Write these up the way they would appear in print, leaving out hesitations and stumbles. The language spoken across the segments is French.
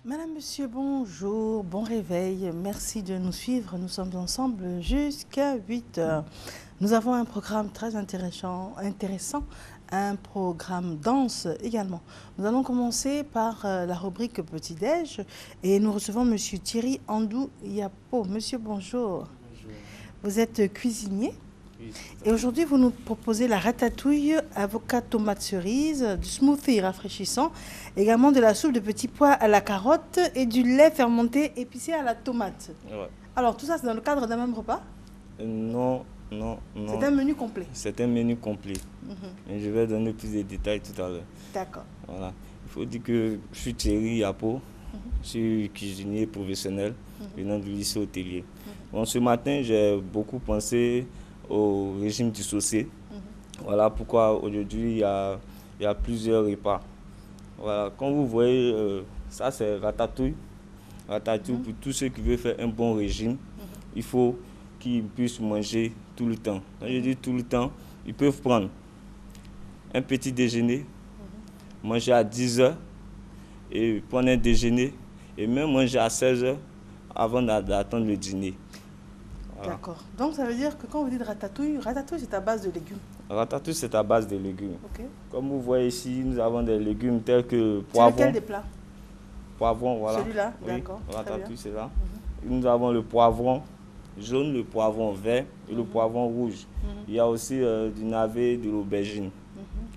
Madame, Monsieur, bonjour, bon réveil. Merci de nous suivre. Nous sommes ensemble jusqu'à 8 heures. Nous avons un programme très intéressant, un programme dense également. Nous allons commencer par la rubrique Petit-Déj et nous recevons Monsieur Thierry Andou Yapo. Monsieur, bonjour. Bonjour. Vous êtes cuisinier. Oui. Et aujourd'hui, vous nous proposez la ratatouille, avocat, tomate cerise, du smoothie rafraîchissant, également de la soupe de petits pois à la carotte et du lait fermenté épicé à la tomate. Ouais. Alors, tout ça, c'est dans le cadre d'un même repas? Non. C'est un menu complet. C'est un menu complet. Et je vais donner plus de détails tout à l'heure. D'accord. Voilà. Il faut dire que je suis Thierry Yapo. Je suis cuisinier professionnel venant du lycée hôtelier. Bon, ce matin, j'ai beaucoup pensé au régime dissocié. Voilà pourquoi aujourd'hui, il y a plusieurs repas. Voilà. Comme vous voyez, ça c'est ratatouille. Ratatouille pour tous ceux qui veulent faire un bon régime. Il faut qu'ils puissent manger tout le temps. Quand je dis tout le temps, ils peuvent prendre un petit déjeuner, manger à 10 heures et prendre un déjeuner et même manger à 16 heures avant d'attendre le dîner. Voilà. D'accord. Donc, ça veut dire que quand vous dites ratatouille, ratatouille, c'est à base de légumes. Ratatouille, c'est à base de légumes. Ok. Comme vous voyez ici, nous avons des légumes tels que C'est poivron. lequel des plats? Poivron, voilà. Celui-là, Oui, d'accord. Très bien. ratatouille, c'est là. Nous avons le poivron jaune, le poivron vert et le poivron rouge. Il y a aussi du navet, de l'aubergine.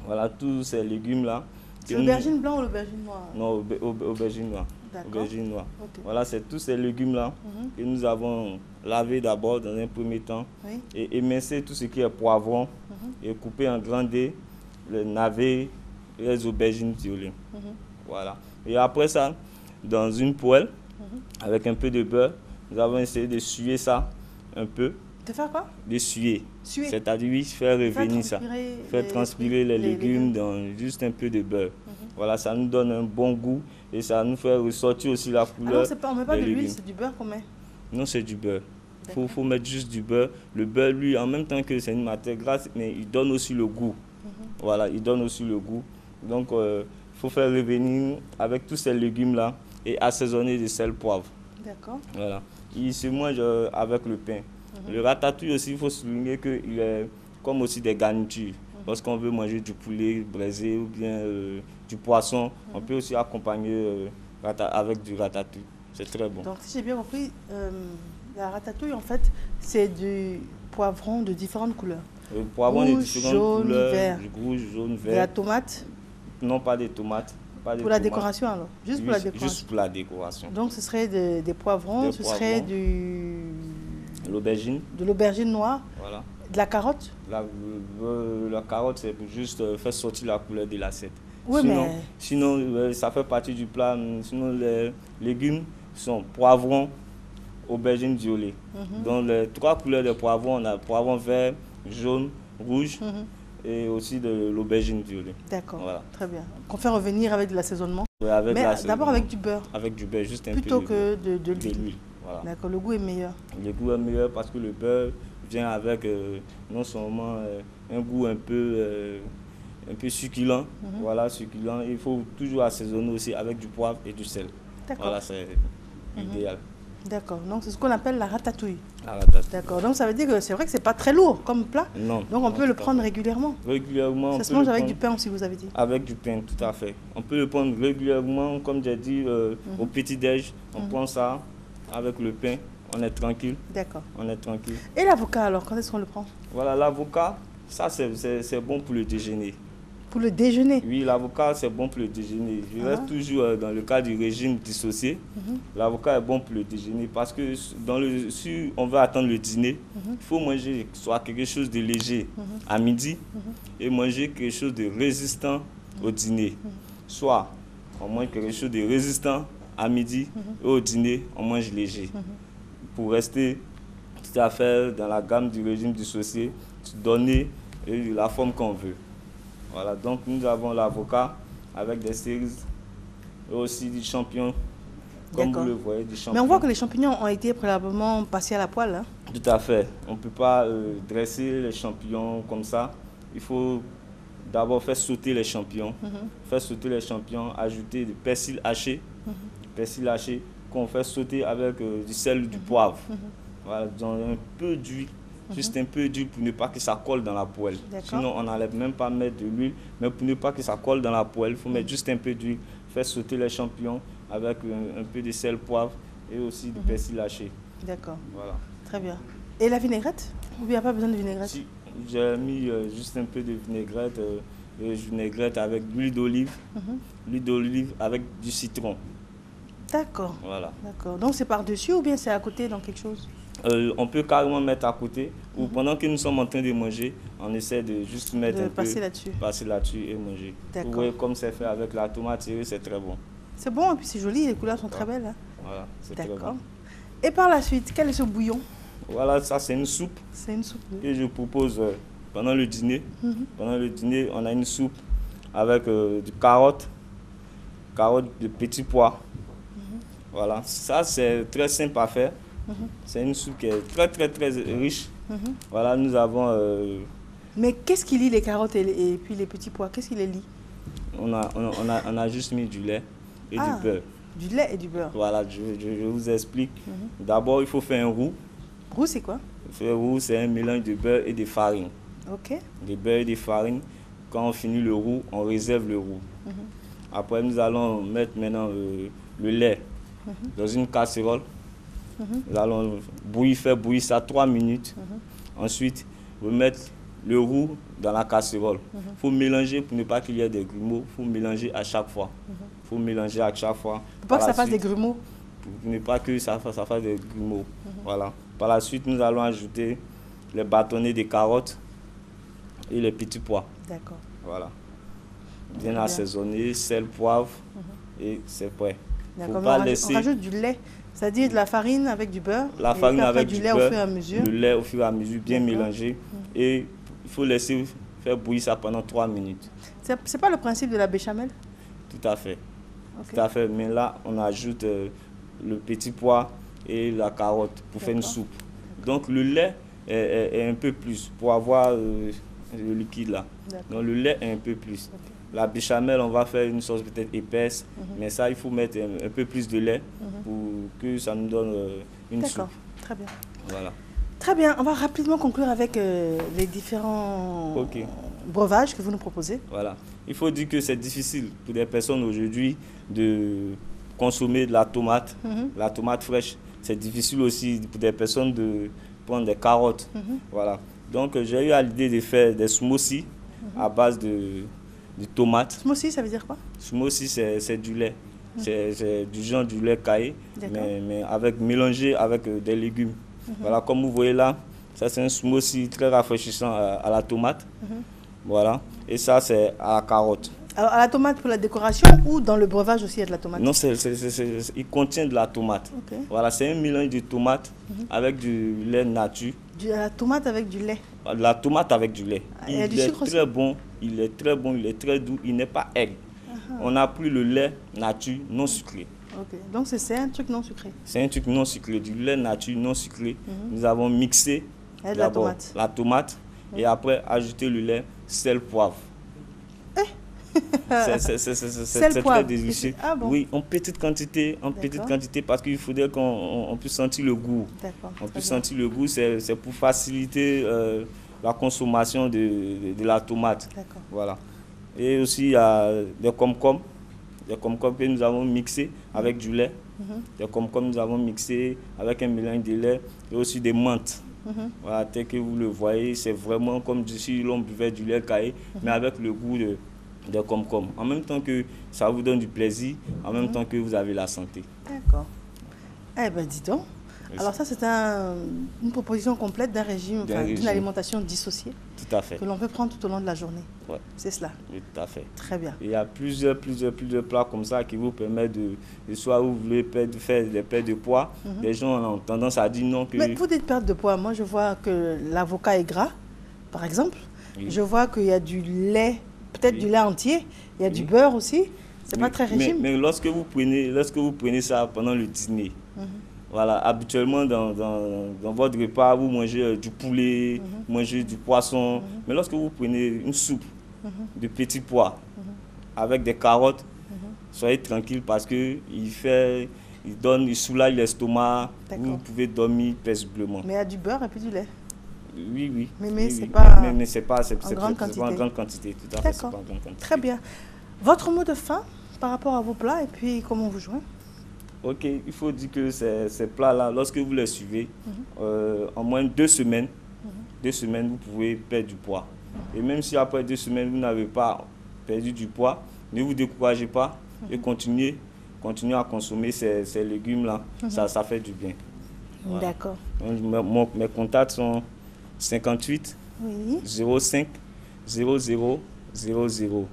Voilà, tous ces légumes-là. C'est l'aubergine blanc ou l'aubergine noire? Non, aubergine noire. D'accord. Aubergine noire. Ok. Voilà, c'est tous ces légumes-là que nous avons lavé d'abord dans un premier temps Oui. et émincé tout ce qui est poivron et coupé en grands dés, le navet et les aubergines violées. Voilà. Et après ça, dans une poêle, avec un peu de beurre, nous avons essayé de suer ça un peu. De faire quoi? De suer. Suer. C'est-à-dire, oui, faire revenir ça. Faire transpirer les légumes dans juste un peu de beurre. Voilà, ça nous donne un bon goût et ça nous fait ressortir aussi la couleur. Ah non, on ne met pas des de l'huile, légumes. c'est du beurre qu'on met. Non, c'est du beurre. D'accord. Faut mettre juste du beurre. Le beurre, lui, en même temps que c'est une matière grasse, mais il donne aussi le goût. Voilà, il donne aussi le goût. Donc, il faut faire revenir avec tous ces légumes-là et assaisonner de sel, poivre. D'accord. Voilà. Il se mange avec le pain. Le ratatouille aussi, il faut souligner qu'il est comme aussi des garnitures. Lorsqu'on veut manger du poulet braisé ou bien du poisson, on peut aussi accompagner avec du ratatouille. C'est très bon. Donc, si j'ai bien compris, la ratatouille, en fait, c'est du poivron de différentes couleurs. Le poivron de Rouge, différentes jaune, couleurs, vert. du rouge, jaune, De la vert. tomate, Non, pas des tomates. Pas des pour la tomates. décoration alors. Juste pour la Juste décoration. pour la décoration. Donc, ce serait des poivrons, Des ce serait poivrons. L'aubergine, de l'aubergine noire, voilà. de la carotte. La carotte, c'est pour juste faire sortir la couleur de l'assiette. Oui, mais Sinon, ça fait partie du plat. Sinon, les légumes sont poivrons, aubergine violet. Dans les trois couleurs de poivrons, on a poivron vert, jaune, rouge et aussi de l'aubergine violet. d'accord, Voilà. très bien. Qu'on fait revenir avec de l'assaisonnement. Ouais, avec Mais l'assaisonnement. d'abord avec du beurre, Avec du beurre, juste un plutôt peu de que de beurre, de l'huile. l'huile. Voilà. D'accord, le goût est meilleur. Le goût est meilleur parce que le beurre vient avec non seulement un goût un peu succulent, voilà, succulent. Il faut toujours assaisonner aussi avec du poivre et du sel. D'accord, Voilà, c'est idéal. d'accord. Donc, c'est ce qu'on appelle la ratatouille. À la tête. D'accord, donc ça veut dire que c'est vrai que c'est pas très lourd comme plat. Non. Donc, on non, peut le tout à prendre fait. régulièrement. Régulièrement. on Ça se peut mange le avec prendre du pain aussi, vous avez dit. Avec du pain, tout à fait. On peut le prendre régulièrement, comme j'ai dit, au petit-déj. On prend ça avec le pain. On est tranquille. D'accord. On est tranquille. Et l'avocat alors, quand est-ce qu'on le prend? Voilà, l'avocat, ça c'est bon pour le déjeuner. Pour le déjeuner. Oui, l'avocat, c'est bon pour le déjeuner. Je reste toujours dans le cas du régime dissocié. L'avocat est bon pour le déjeuner parce que si on veut attendre le dîner, il faut manger soit quelque chose de léger à midi et manger quelque chose de résistant au dîner. Soit on mange quelque chose de résistant à midi et au dîner, on mange léger. Pour rester tout à fait dans la gamme du régime dissocié, donner la forme qu'on veut. Voilà, donc nous avons l'avocat avec des cerises et aussi du champignon, comme vous le voyez, du champignon. Mais on voit que les champignons ont été préalablement passés à la poêle. Hein? Tout à fait. On ne peut pas dresser les champignons comme ça. Il faut d'abord faire sauter les champignons. Faire sauter les champignons, ajouter du persil haché persil haché qu'on fait sauter avec du sel ou du poivre. Voilà, dans un peu d'huile, juste un peu d'huile pour ne pas que ça colle dans la poêle. Sinon, on n'allait même pas mettre de l'huile, mais pour ne pas que ça colle dans la poêle, il faut mettre juste un peu d'huile, faire sauter les champignons avec un peu de sel, poivre et aussi du persil haché. D'accord. Voilà. Très bien. Et la vinaigrette? Ou il n'y a pas besoin de vinaigrette? Si, j'ai mis juste un peu de vinaigrette avec l'huile d'olive, l'huile d'olive avec du citron. D'accord. Voilà. D'accord. Donc c'est par-dessus ou bien c'est à côté dans quelque chose? On peut carrément mettre à côté ou pendant que nous sommes en train de manger, on essaie de juste mettre un passer peu, là-dessus. passer là-dessus et manger. Vous voyez comme c'est fait avec la tomate, c'est très bon. C'est bon et puis c'est joli, les couleurs sont très belles. Hein? Voilà, c'est très bon. D'accord. Et par la suite, quel est ce bouillon? Voilà, ça c'est une soupe. C'est une soupe que je propose pendant le dîner. Pendant le dîner, on a une soupe avec du carottes, de petits pois. Voilà, ça c'est très simple à faire. C'est une soupe qui est très très très riche. Voilà, nous avons... Mais qu'est-ce qui lie les carottes et puis les petits pois? Qu'est-ce qui les lie? On a juste mis du lait et du beurre. Du lait et du beurre. Voilà, je vous explique. D'abord, il faut faire un roux. Roux, c'est quoi? Le roux, c'est un mélange de beurre et de farine. Ok. De beurre et de farine. Quand on finit le roux, on réserve le roux. Après, nous allons mettre maintenant le lait dans une casserole. Nous allons faire bouillir ça 3 minutes. Ensuite, vous mettez le roux dans la casserole. Il faut mélanger pour ne pas qu'il y ait des grumeaux. Il faut mélanger à chaque fois. Il faut mélanger à chaque fois. Pour pas que ça fasse des grumeaux. Pour ne pas que ça fasse des grumeaux. Voilà. Par la suite, nous allons ajouter les bâtonnets de carottes et les petits pois. D'accord. Voilà. Bien assaisonné, sel, poivre et c'est prêt. D'accord. On rajoute du lait, c'est-à-dire de la farine avec du beurre. La farine avec du du lait beurre, au fur et à mesure. le lait au fur et à mesure, bien mélangé. Et il faut laisser faire bouillir ça pendant 3 minutes. C'est pas le principe de la béchamel? Tout à fait. Tout à fait. Mais là, on ajoute le petit pois et la carotte pour faire une soupe. Donc le lait est un peu plus pour avoir le liquide là. Donc le lait est un peu plus. La béchamel, on va faire une sauce peut-être épaisse, mais ça, il faut mettre un peu plus de lait pour que ça nous donne une soupe. D'accord, très bien. Voilà. Très bien, on va rapidement conclure avec les différents breuvages que vous nous proposez. Voilà. Il faut dire que c'est difficile pour des personnes aujourd'hui de consommer de la tomate fraîche. C'est difficile aussi pour des personnes de prendre des carottes. Voilà. Donc j'ai eu à l'idée de faire des smoothies à base de tomates. Smoothie, ça veut dire quoi? Smoothie, c'est du lait. C'est du genre du lait caillé, mais mélangé avec des légumes. Voilà, comme vous voyez là, ça c'est un smoothie très rafraîchissant à la tomate. Voilà. Et ça c'est à la carotte. Alors à la tomate pour la décoration ou dans le breuvage aussi il y a de la tomate? Non, il contient de la tomate. Voilà, c'est un mélange de tomate avec du lait nature. De la tomate avec du lait? La tomate avec du lait. Il est très bon, il est très bon, il est très doux, il n'est pas aigre. On a pris le lait nature non sucré. Donc c'est un truc non sucré? C'est un truc non sucré, du lait nature non sucré. Nous avons mixé d'abord la tomate et après ajouté le lait, sel, poivre. C'est très délicieux. Ah bon? Oui, en petite quantité parce qu'il faudrait qu'on puisse sentir le goût. On puisse sentir le goût, c'est pour faciliter la consommation de la tomate. Voilà. Et aussi il y a des concombre que nous avons mixé avec du lait. Des concombre nous avons mixé avec un mélange de lait et aussi des menthes. Voilà, tel que vous le voyez, c'est vraiment comme si l'on buvait du lait caillé, mais avec le goût de concombre. En même temps que ça vous donne du plaisir, en même temps que vous avez la santé. D'accord. Eh bien, dis donc. Merci. Alors ça, c'est une proposition complète d'un régime, d'une alimentation dissociée. Tout à fait. Que l'on peut prendre tout au long de la journée. Ouais. C'est cela. Oui, tout à fait. Très bien. Il y a plusieurs plats comme ça qui vous permettent de soit vous voulez faire des pertes de poids. Les gens ont tendance à dire non que... Mais vous dites perte de poids. Moi, je vois que l'avocat est gras, par exemple. Oui. Je vois qu'il y a du lait, peut-être du lait entier. Il y a du beurre aussi. C'est pas très régime. Mais lorsque vous prenez ça pendant le dîner, voilà, habituellement dans votre repas, vous mangez du poulet, vous mangez du poisson. Mais lorsque vous prenez une soupe de petits pois avec des carottes soyez tranquille parce qu'il il soulage l'estomac, vous pouvez dormir paisiblement. Mais il y a du beurre et puis du lait. Oui, oui. Mais c'est pas en grande quantité. Tout à fait, c'est pas en grande quantité. Très bien. Votre mot de fin par rapport à vos plats et puis comment vous jouez? Ok, il faut dire que ces plats-là, lorsque vous les suivez, en moins de 2 semaines, 2 semaines, vous pouvez perdre du poids. Et même si après 2 semaines, vous n'avez pas perdu du poids, ne vous découragez pas et continuez à consommer ces légumes-là. Ça fait du bien. Voilà. D'accord. Mes contacts sont 58 05 00 00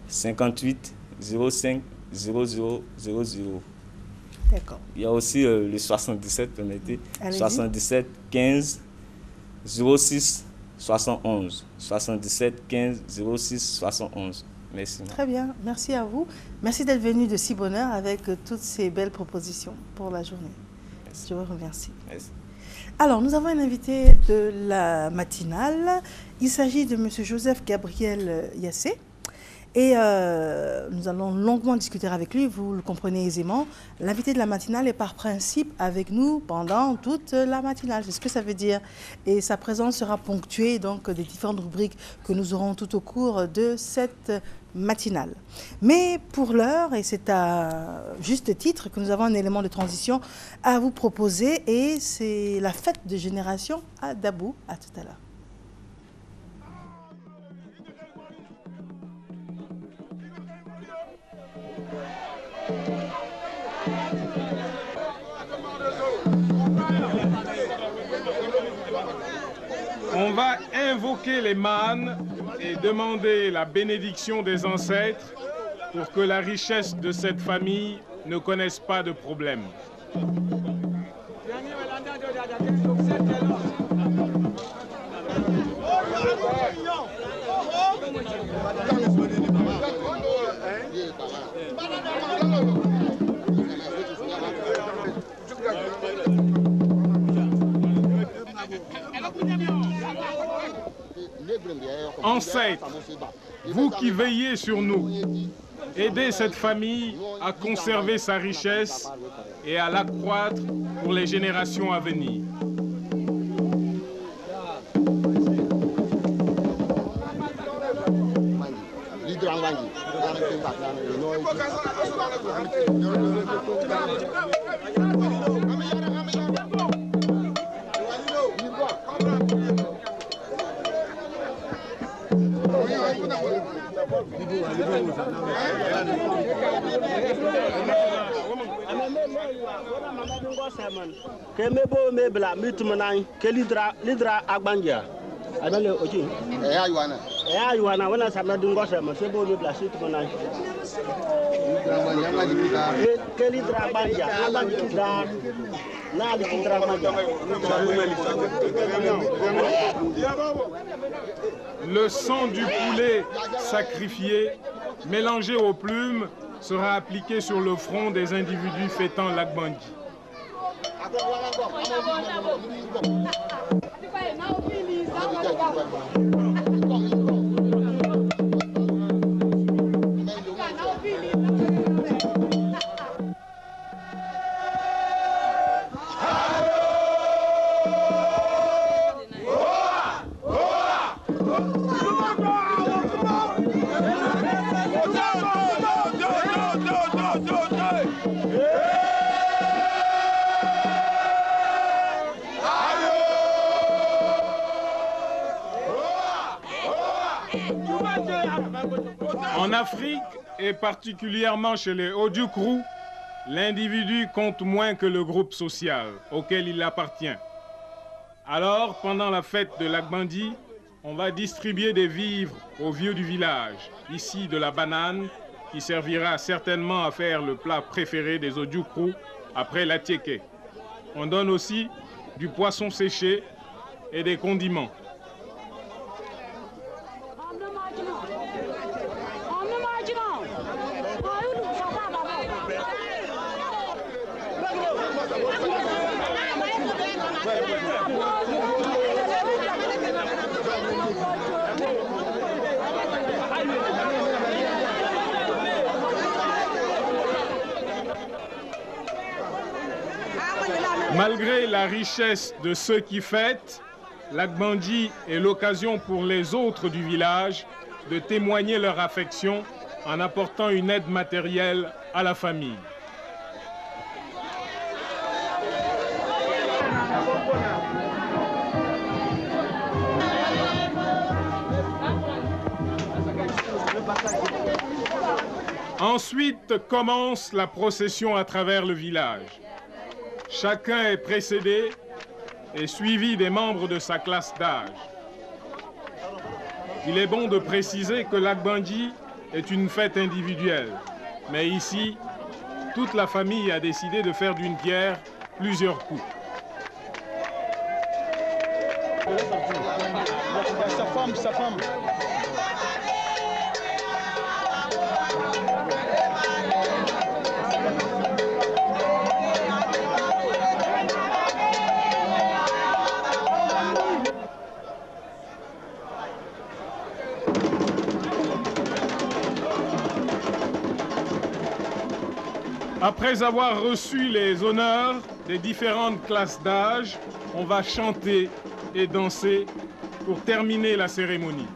58 05 00 00. D'accord. Il y a aussi le 77, permettez. 77 15 06 71. 77 15 06 71. Merci. Très bien, merci à vous. Merci d'être venu de si bonne heure avec toutes ces belles propositions pour la journée. Merci. Je vous remercie. Merci. Alors, nous avons un invité de la matinale. Il s'agit de M. Joseph Gabriel Yassé. Et nous allons longuement discuter avec lui, vous le comprenez aisément. L'invité de la matinale est par principe avec nous pendant toute la matinale, c'est ce que ça veut dire. Et sa présence sera ponctuée donc des différentes rubriques que nous aurons tout au cours de cette matinale. Mais pour l'heure, et c'est à juste titre que nous avons un élément de transition à vous proposer, et c'est la fête de génération à Dabou. À tout à l'heure. On va invoquer les mânes et demander la bénédiction des ancêtres pour que la richesse de cette famille ne connaisse pas de problème. Ancêtres, vous qui veillez sur nous, aidez cette famille à conserver sa richesse et à l'accroître pour les générations à venir. Kemebo mebla mitmanai kelidra agbangia abele oji ayuana wana samadungo sama sebo mebla sitmanai kelidra agbangia agbangia na lidra agbangia. Le sang du poulet sacrifié mélangé aux plumes sera appliqué sur le front des individus fêtant l'Agbandi. En Afrique, et particulièrement chez les Ojukru, l'individu compte moins que le groupe social auquel il appartient. Alors, pendant la fête de l'Agbandi, on va distribuer des vivres aux vieux du village, ici de la banane, qui servira certainement à faire le plat préféré des Ojukru après la tieke. On donne aussi du poisson séché et des condiments. Malgré la richesse de ceux qui fêtent, l'Agbandi est l'occasion pour les autres du village de témoigner leur affection en apportant une aide matérielle à la famille. Ensuite commence la procession à travers le village. Chacun est précédé et suivi des membres de sa classe d'âge. Il est bon de préciser que l'Agbandi est une fête individuelle. Mais ici, toute la famille a décidé de faire d'une pierre plusieurs coups. Sa femme. Après avoir reçu les honneurs des différentes classes d'âge, on va chanter et danser pour terminer la cérémonie.